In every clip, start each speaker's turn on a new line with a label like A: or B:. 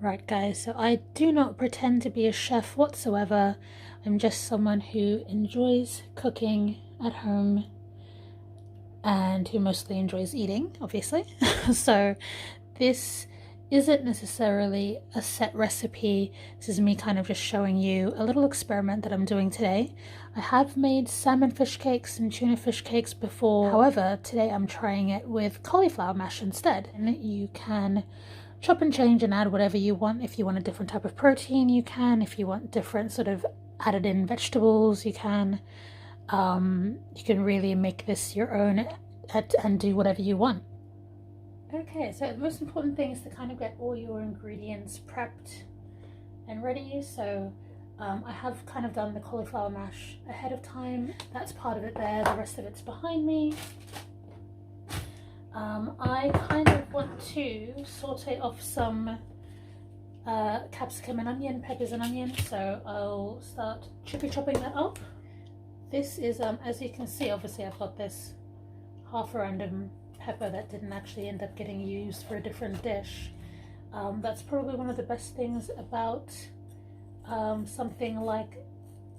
A: Right guys, so I do not pretend to be a chef whatsoever. I'm just someone who enjoys cooking at home and who mostly enjoys eating, obviously. So this isn't necessarily a set recipe. This is me kind of just showing you a little experiment that I'm doing today. I have made salmon fish cakes and tuna fish cakes before. However, today I'm trying it with cauliflower mash instead. And you can chop and change and add whatever you want. If you want a different type of protein, you can. If you want different sort of added in vegetables, you can. You can really make this your own and do whatever you want. Okay, so the most important thing is to kind of get all your ingredients prepped and ready. So I have kind of done the cauliflower mash ahead of time. That's part of it there. The rest of it's behind me. I kind of want to saute off some capsicum and onion, peppers and onion. So I'll start chopping that up. This is, as you can see, obviously I've got this half a random pepper that didn't actually end up getting used for a different dish. That's probably one of the best things about something like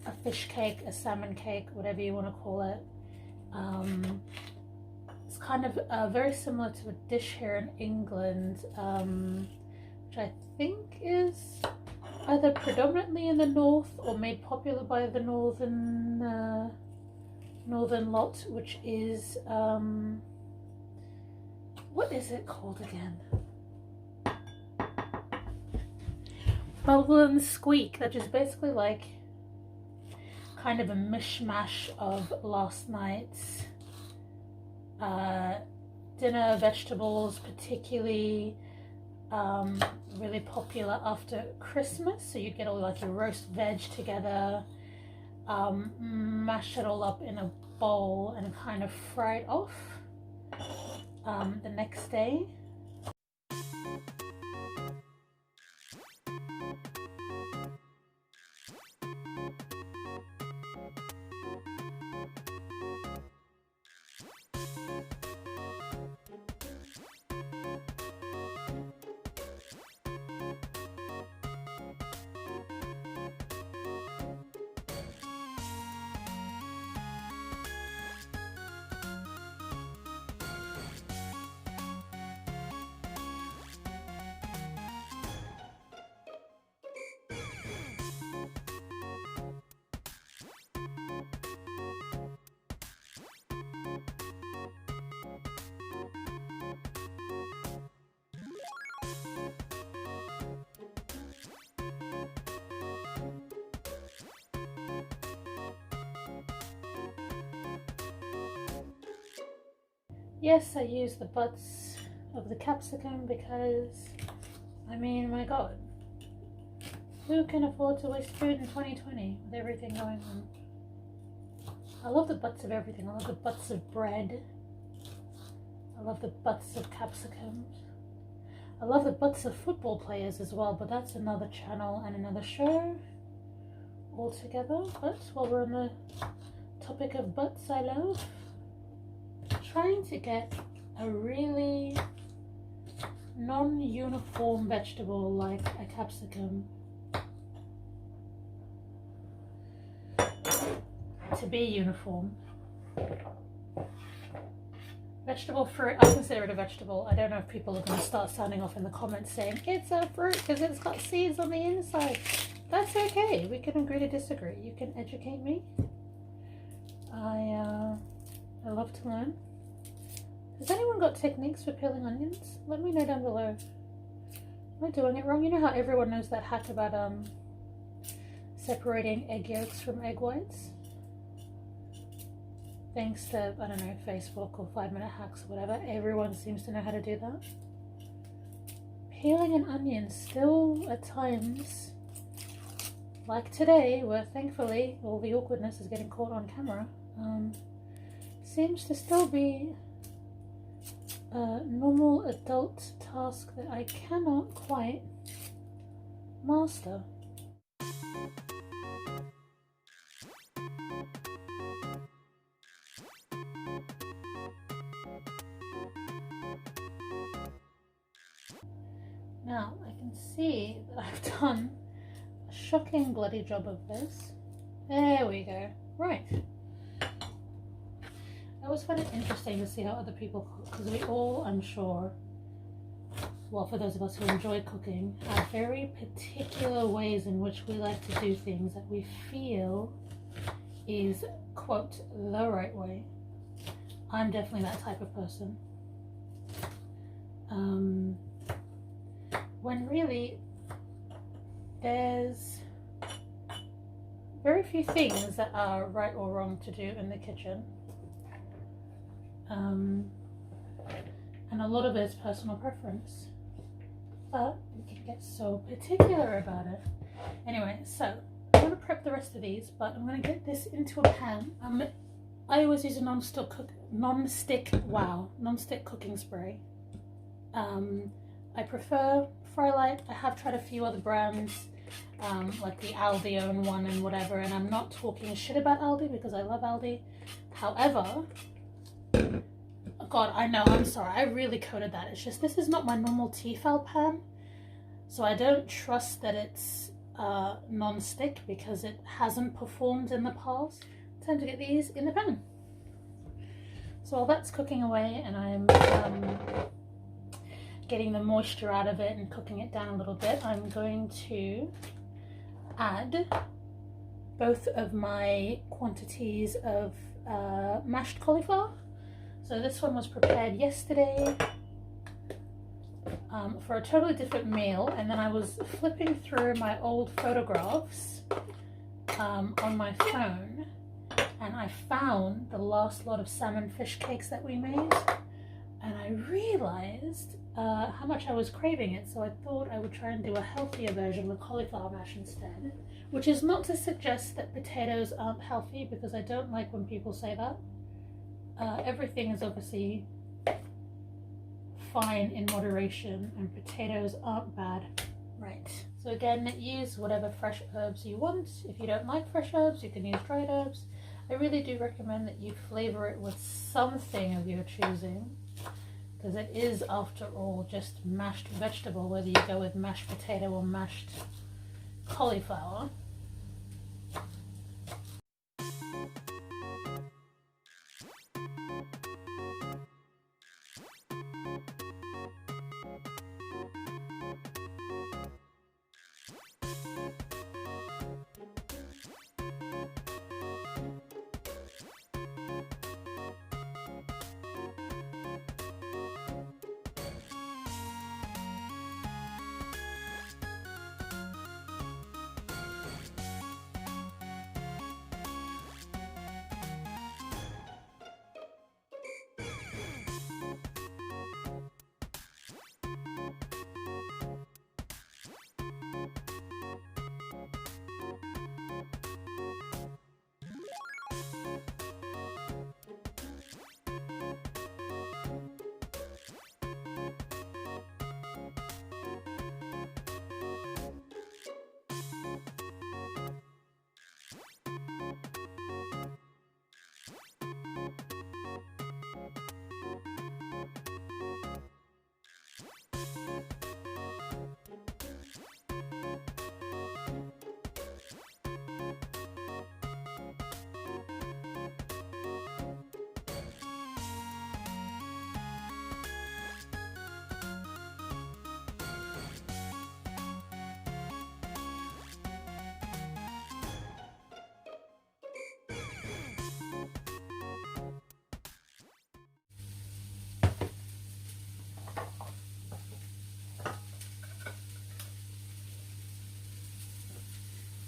A: a fish cake, a salmon cake, whatever you want to call it. It's kind of very similar to a dish here in England, which I think is either predominantly in the north or made popular by the northern lot, which is what is it called again? Bubble and squeak. That is basically like kind of a mishmash of last night's dinner vegetables, particularly really popular after Christmas. So you get all like your roast veg together, mash it all up in a bowl and kind of fry it off the next day. Yes, I use the butts of the capsicum because, I mean, my god, who can afford to waste food in 2020 with everything going on? I love the butts of everything. I love the butts of bread. I love the butts of capsicums. I love the butts of football players as well, but that's another channel and another show altogether. But while we're on the topic of butts I love, trying to get a really non-uniform vegetable like a capsicum to be uniform. Vegetable fruit, I consider it a vegetable. I don't know if people are going to start sounding off in the comments saying it's a fruit because it's got seeds on the inside. That's okay, we can agree to disagree. You can educate me. I love to learn. Has anyone got techniques for peeling onions? Let me know down below. Am I doing it wrong? You know how everyone knows that hack about separating egg yolks from egg whites? Thanks to, I don't know, Facebook or 5-minute hacks or whatever, everyone seems to know how to do that. Peeling an onion still at times, like today, where thankfully all the awkwardness is getting caught on camera, seems to still be a normal adult task that I cannot quite master. Now I can can see that I've done a shocking bloody job of this. There we go. Right. I always find it interesting to see how other people cook, because we all, I'm sure, well, for those of us who enjoy cooking, have very particular ways in which we like to do things that we feel is, quote, the right way. I'm definitely that type of person. When really there's very few things that are right or wrong to do in the kitchen. And a lot of it is personal preference. But we can get so particular about it. Anyway, so I'm going to prep the rest of these, but I'm going to get this into a pan. I always use a non-stick cooking spray. I prefer Frylight. I have tried a few other brands, like the Aldi own one and whatever, and I'm not talking shit about Aldi because I love Aldi. However, God, I know, I'm sorry, I really coded that. It's just, this is not my normal Tefal pan, so I don't trust that it's non-stick because it hasn't performed in the past. Time to get these in the pan. So while that's cooking away and I'm getting the moisture out of it and cooking it down a little bit, I'm going to add both of my quantities of mashed cauliflower. So this one was prepared yesterday for a totally different meal, and then I was flipping through my old photographs on my phone, and I found the last lot of salmon fish cakes that we made, and I realized how much I was craving it, so I thought I would try and do a healthier version with cauliflower mash instead, which is not to suggest that potatoes aren't healthy, because I don't like when people say that. Everything is obviously fine in moderation, and potatoes aren't bad. Right, so again, use whatever fresh herbs you want. If you don't like fresh herbs, you can use dried herbs. I really do recommend that you flavor it with something of your choosing, because it is, after all, just mashed vegetable, whether you go with mashed potato or mashed cauliflower.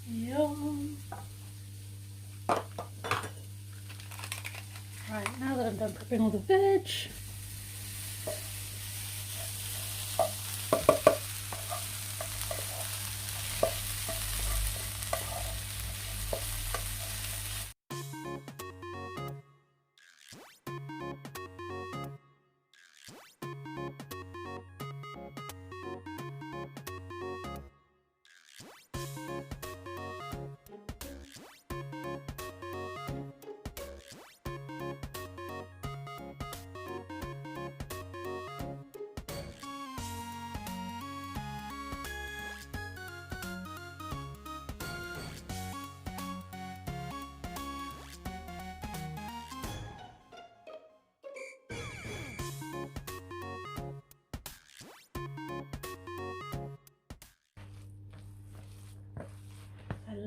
A: Yum. Right, now that I'm done prepping all the veg,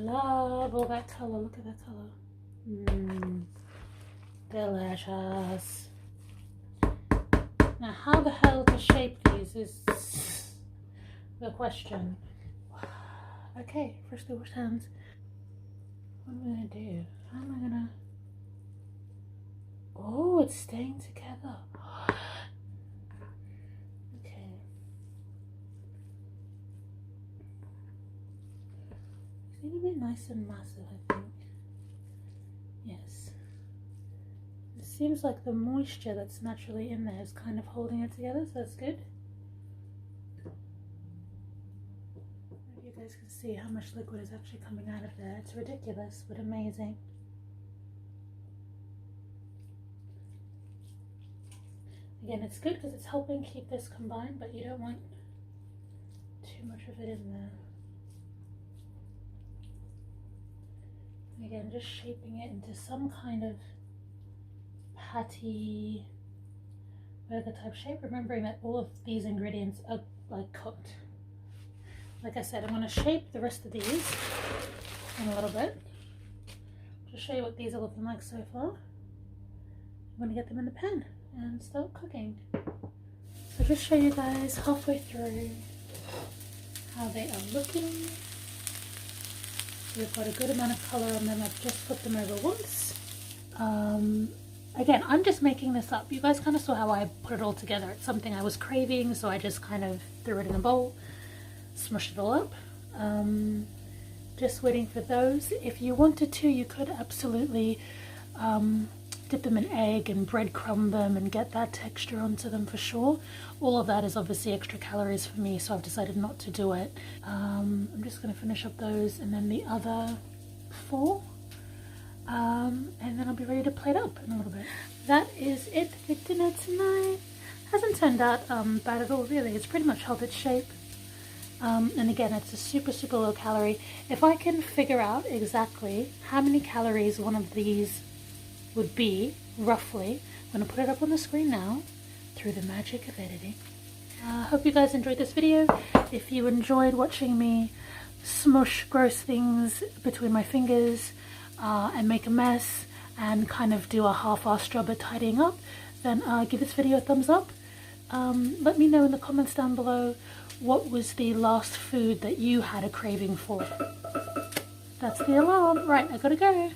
A: love all that color. Look at that color. Delicious. Now, how the hell to shape these is the question. Okay, firstly wash hands. What am I gonna do? How am I gonna... Oh, it's staying together. Okay. It's gonna be nice and massive, I think. Yes. It seems like the moisture that's naturally in there is kind of holding it together, so that's good. You guys can see how much liquid is actually coming out of there. It's ridiculous, but amazing. Again, it's good because it's helping keep this combined, but you don't want too much of it in there. Again, just shaping it into some kind of patty burger type shape, remembering that all of these ingredients are like cooked. Like I said, I'm going to shape the rest of these in a little bit. Just show you what these are looking like so far. I'm going to get them in the pan and start cooking. So just show you guys halfway through how they are looking. We've got a good amount of colour on them. I've just put them over once. Again, I'm just making this up. You guys kind of saw how I put it all together. It's something I was craving, so I just kind of threw it in a bowl, smushed it all up. Just waiting for those. If you wanted to, you could absolutely dip them in egg and breadcrumb them and get that texture onto them for sure. All of that is obviously extra calories for me, so I've decided not to do it. I'm just going to finish up those and then the other 4. And then I'll be ready to plate up in a little bit. That is it for dinner tonight. Hasn't turned out bad at all, really. It's pretty much held its shape. And again, it's a super low calorie. If I can figure out exactly how many calories one of these would be, roughly, I'm going to put it up on the screen now through the magic of editing. Hope you guys enjoyed this video. If you enjoyed watching me smush gross things between my fingers and make a mess and kind of do a half-assed job at tidying up, then give this video a thumbs up. Let me know in the comments down below what was the last food that you had a craving for. That's the alarm. Right, I gotta go.